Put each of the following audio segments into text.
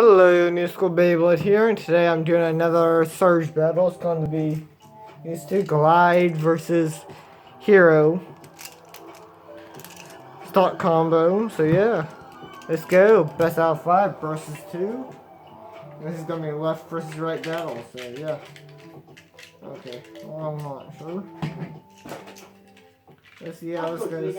Hello, New School Beyblade here, and today I'm doing another Surge battle. It's going to be these two, Glide versus Hero. Stock combo, so yeah. Let's go. Best out of 5 versus 2. This is going to be a left versus right battle, so yeah. Okay, well, I'm not sure. Let's see how this goes.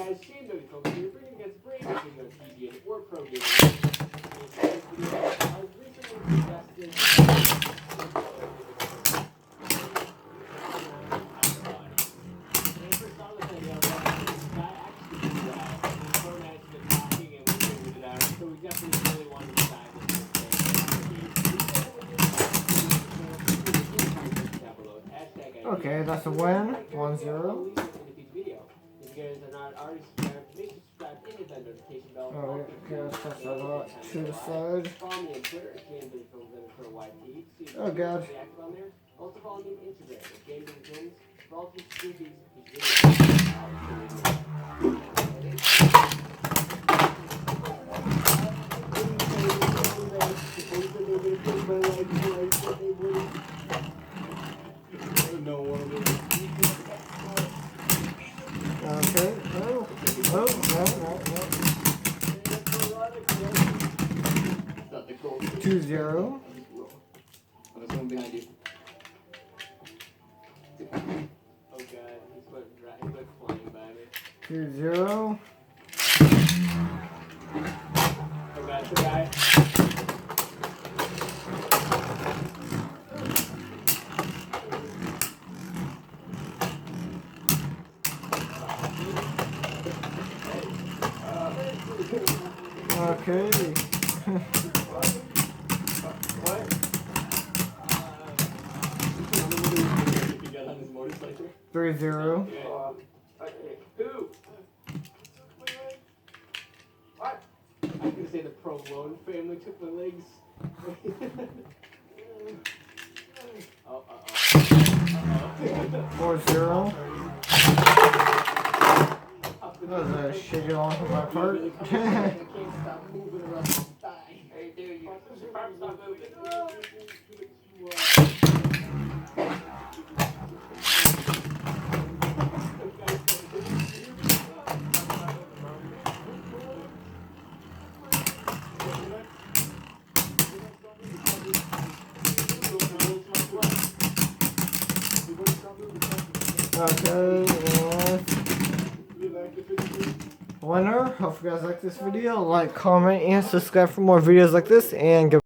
Okay, that's a win. 1-0. If you guys are not already subscribed, make sure to subscribe and hit that notification bell. Alright, okay, let's pass that out to the side. Follow me on Twitter at GameDayFilmsYT. Oh god. Also follow me on Instagram at GameDayFilms for all the scoopies. Okay, no, 2-0. There's one behind you. Oh god, he went flying by me. 2-0. Oh god, the guy. Okay. What? 3-0. Who? What? I can say the provolone family took my legs. Oh, 4-0. That was a shitty one from my part. I can't stop moving or else I'll die. Hey dude, you stop moving. Okay, winner. Hope you guys like this video. Like, comment, and subscribe for more videos like this. And goodbye.